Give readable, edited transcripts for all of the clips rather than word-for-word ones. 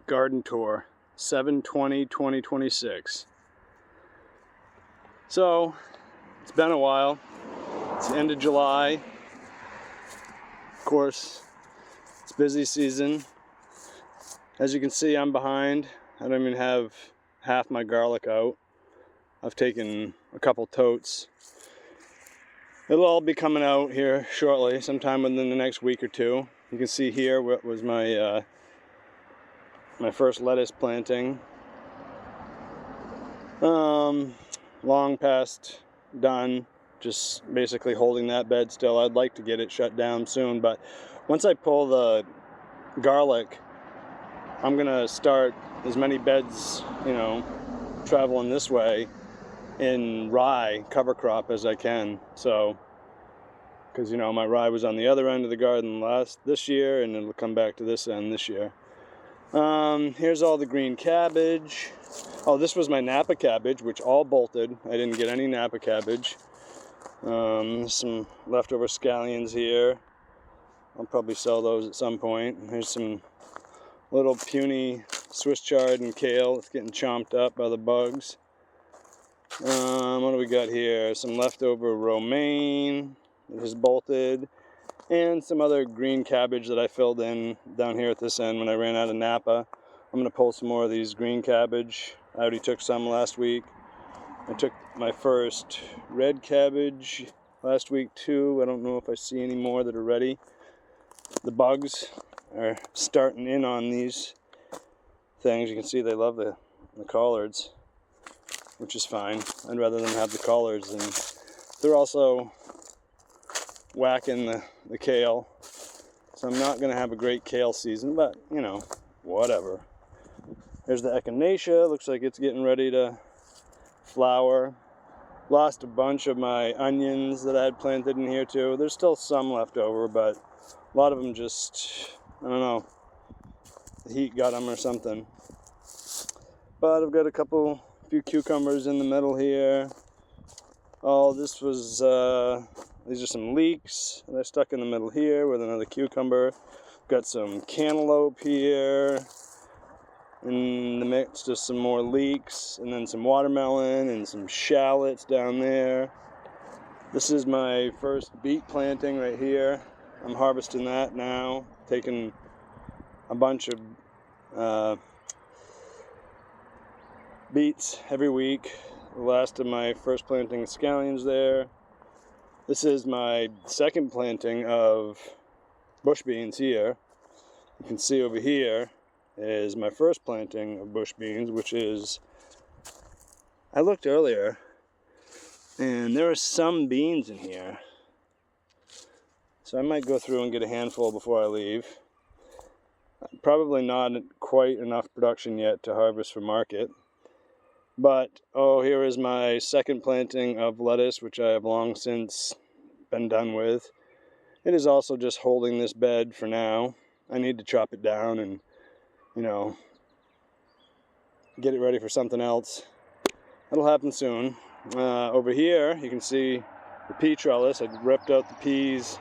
garden tour, 7/20/2026. So, it's been a while. It's the end of July. Of course, it's busy season. As you can see, I'm behind. I don't even have half my garlic out. I've taken a couple totes. It'll all be coming out here shortly, sometime within the next week or two. You can see here what was my my first lettuce planting. Long past done. Just basically holding that bed still. I'd like to get it shut down soon, but once I pull the garlic, I'm gonna start as many beds, traveling this way in rye cover crop as I can. So, because my rye was on the other end of the garden this year, and it'll come back to this end this year. Here's all the green cabbage. Oh, this was my Napa cabbage, which all bolted. I didn't get any Napa cabbage. Some leftover scallions here. I'll probably sell those at some point. Here's some little puny Swiss chard and kale. It's getting chomped up by the bugs. What do we got here? Some leftover romaine that is bolted, and some other green cabbage that I filled in down here at this end when I ran out of Napa. I'm going to pull some more of these green cabbage. I already took some last week. I took my first red cabbage last week too. I don't know if I see any more that are ready. The bugs are starting in on these things. You can see they love the collards, which is fine. I'd rather them have the collards. And they're also whacking the kale. So I'm not going to have a great kale season, but whatever. There's the echinacea. Looks like it's getting ready to flower. Lost a bunch of my onions that I had planted in here too. There's still some left over, but a lot of them just, I don't know, the heat got them or something. But I've got a few cucumbers in the middle here. Oh, this was, these are some leeks that I stuck in the middle here with another cucumber. Got some cantaloupe here. In the mix, just some more leeks, and then some watermelon and some shallots down there. This is my first beet planting right here. I'm harvesting that now, taking a bunch of beets every week. The last of my first planting of scallions there. This is my second planting of bush beans here. You can see over here is my first planting of bush beans, which is, I looked earlier, and there are some beans in here. So I might go through and get a handful before I leave. Probably not quite enough production yet to harvest for market. But, oh, here is my second planting of lettuce, which I have long since been done with. It is also just holding this bed for now. I need to chop it down and get it ready for something else. That'll happen soon. Over here, you can see the pea trellis. I ripped out the peas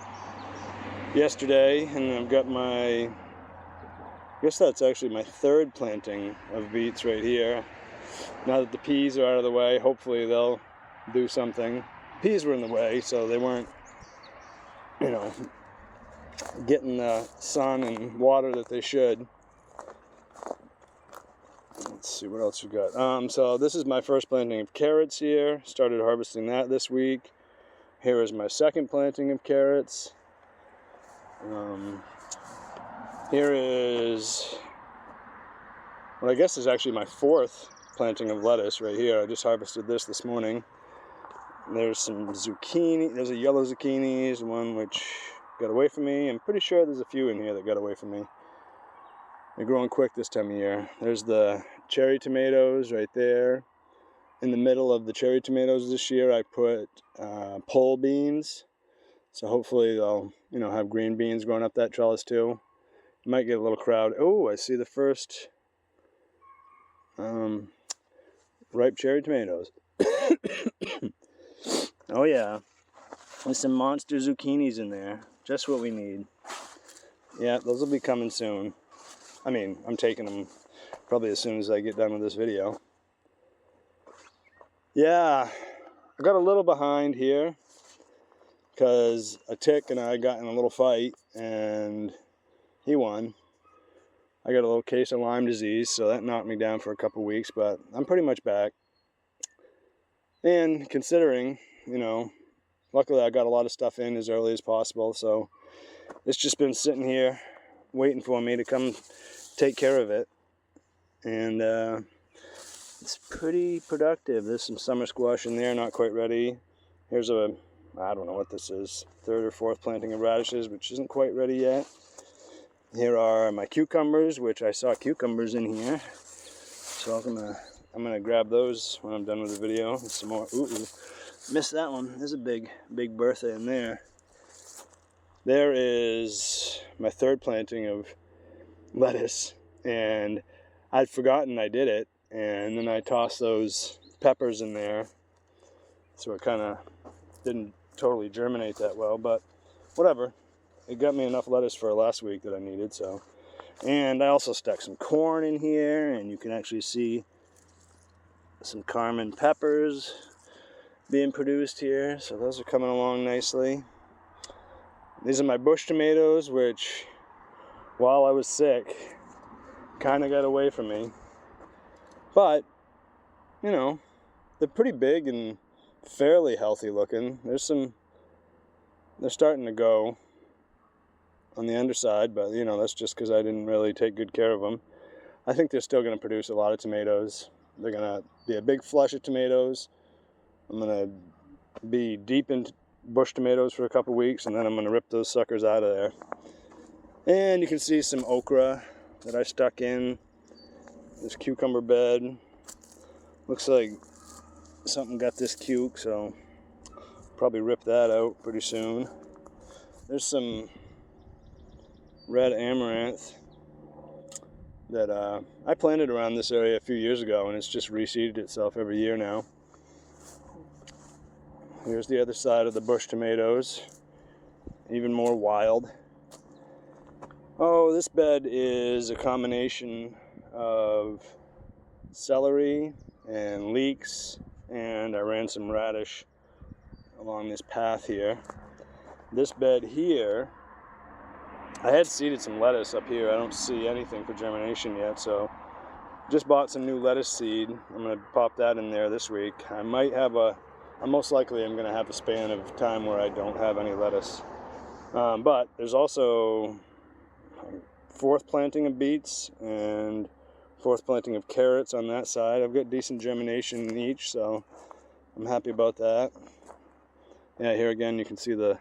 yesterday, and I've got I guess that's actually my third planting of beets right here. Now that the peas are out of the way, hopefully they'll do something. Peas were in the way, so they weren't, getting the sun and water that they should. Let's see what else we got. So this is my first planting of carrots here. Started harvesting that this week. Here is my second planting of carrots. Here is what I guess is actually my fourth planting of lettuce right here. I just harvested this morning. There's some zucchini. There's a yellow zucchini. There's one which got away from me. I'm pretty sure there's a few in here that got away from me. They're growing quick this time of year. There's the cherry tomatoes right there. In the middle of the cherry tomatoes this year, I put pole beans. So hopefully they'll, have green beans growing up that trellis too. Might get a little crowd. Oh, I see the first ripe cherry tomatoes. Oh yeah, there's some monster zucchinis in there. Just what we need. Yeah, those will be coming soon. I mean, I'm taking them probably as soon as I get done with this video. Yeah, I got a little behind here because a tick and I got in a little fight and he won. I got a little case of Lyme disease, so that knocked me down for a couple weeks, but I'm pretty much back. And considering, you know, luckily I got a lot of stuff in as early as possible, so it's just been sitting here waiting for me to come take care of it. And it's pretty productive. There's some summer squash in there, not quite ready. Here's a, I don't know what this is, third or fourth planting of radishes, which isn't quite ready yet. Here are my cucumbers, which I saw cucumbers in here. So I'm gonna grab those when I'm done with the video. And some more. Ooh, missed that one. There's a big Bertha in there. There is my third planting of lettuce, and I'd forgotten I did it, and then I tossed those peppers in there, so it kind of didn't totally germinate that well, but whatever. It got me enough lettuce for last week that I needed, so. And I also stuck some corn in here, and you can actually see some Carmen peppers being produced here, so those are coming along nicely. These are my bush tomatoes, which, while I was sick, kind of got away from me. But, you know, they're pretty big and fairly healthy looking. They're starting to go on the underside, but you know, that's just because I didn't really take good care of them. I think they're still going to produce a lot of tomatoes. They're going to be a big flush of tomatoes. I'm going to be deep in bush tomatoes for a couple weeks, and then I'm going to rip those suckers out of there. And you can see some okra that I stuck in this cucumber bed. Looks like something got this cuke, so probably rip that out pretty soon. There's some red amaranth that I planted around this area a few years ago, and it's just reseeded itself every year now. Here's the other side of the bush tomatoes, even more wild. Oh, this bed is a combination of celery and leeks, and I ran some radish along this path here. This bed here, I had seeded some lettuce up here. I don't see anything for germination yet, so just bought some new lettuce seed. I'm going to pop that in there this week. Most likely I'm going to have a span of time where I don't have any lettuce. But there's also fourth planting of beets and fourth planting of carrots on that side. I've got decent germination in each, so I'm happy about that. Yeah, here again you can see the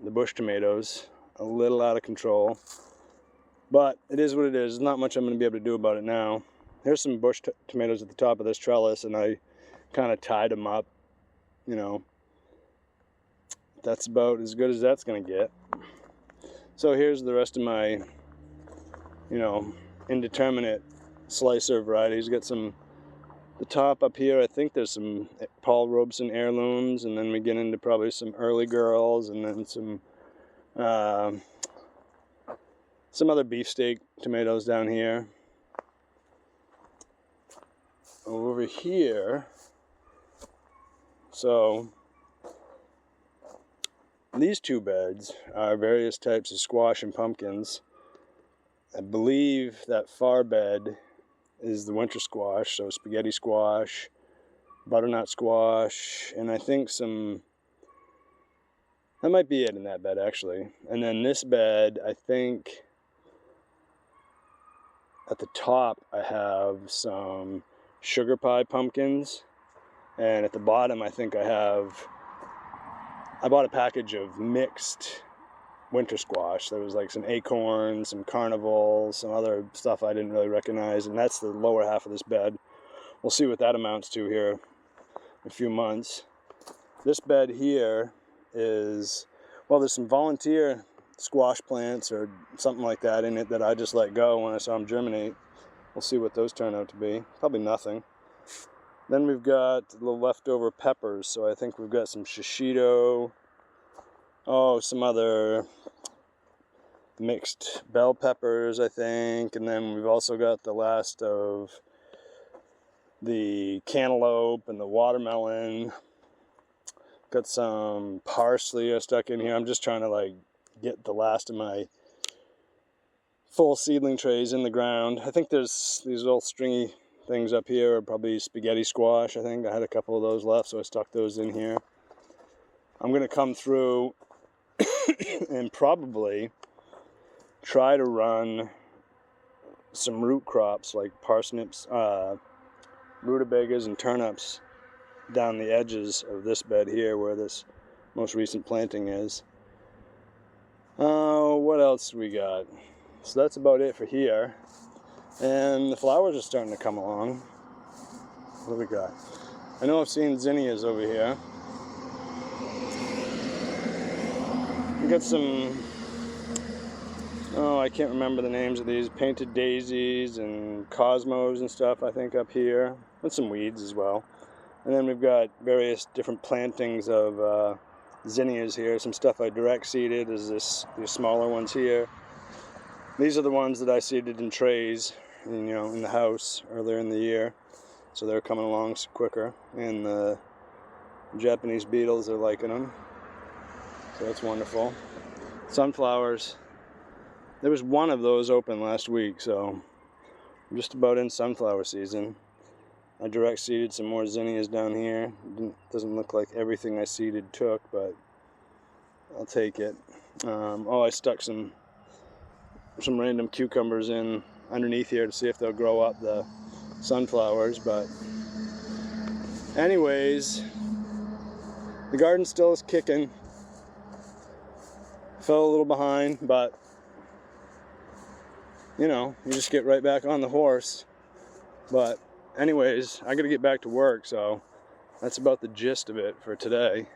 bush tomatoes. A little out of control, but it is what it is. There's not much I'm going to be able to do about it now. Here's some bush tomatoes at the top of this trellis, and I kind of tied them up. You know, that's about as good as that's going to get. So here's the rest of my, you know, indeterminate slicer varieties. Got some, the top up here, I think there's some Paul Robeson heirlooms, and then we get into probably some early girls, and then some other beefsteak tomatoes down here. Over here, so these two beds are various types of squash and pumpkins. I believe that far bed is the winter squash, so spaghetti squash, butternut squash, and I think that might be it in that bed actually. And then this bed, I think at the top I have some sugar pie pumpkins, and at the bottom I think I bought a package of mixed winter squash. There was like some acorns, some carnival, some other stuff I didn't really recognize, and that's the lower half of this bed. We'll see what that amounts to here in a few months. This bed here is, well, there's some volunteer squash plants or something like that in it that I just let go when I saw them germinate. We'll see what those turn out to be. Probably nothing. Then we've got the leftover peppers, so I think we've got some shishito, some other mixed bell peppers, I think, and then we've also got the last of the cantaloupe and the watermelon. Got some parsley I stuck in here. I'm just trying to like get the last of my full seedling trays in the ground. I think there's these little stringy things up here are probably spaghetti squash. I think I had a couple of those left, so I stuck those in here. I'm gonna come through and probably try to run some root crops like parsnips, rutabagas, and turnips down the edges of this bed here where this most recent planting is. What else we got? So that's about it for here. And the flowers are starting to come along. What do we got? I know I've seen zinnias over here. We got some, I can't remember the names of these, painted daisies and cosmos and stuff, I think, up here. And some weeds as well. And then we've got various different plantings of zinnias here. Some stuff I direct seeded is these smaller ones here. These are the ones that I seeded in trays, in the house earlier in the year. So they're coming along quicker. And the Japanese beetles are liking them. So that's wonderful. Sunflowers. There was one of those open last week, so I'm just about in sunflower season. I direct seeded some more zinnias down here. Doesn't look like everything I seeded took, but I'll take it. I stuck some random cucumbers in underneath here to see if they'll grow up the sunflowers. But anyways, the garden still is kicking. Fell a little behind, but you just get right back on the horse. But anyways, I gotta get back to work, so that's about the gist of it for today.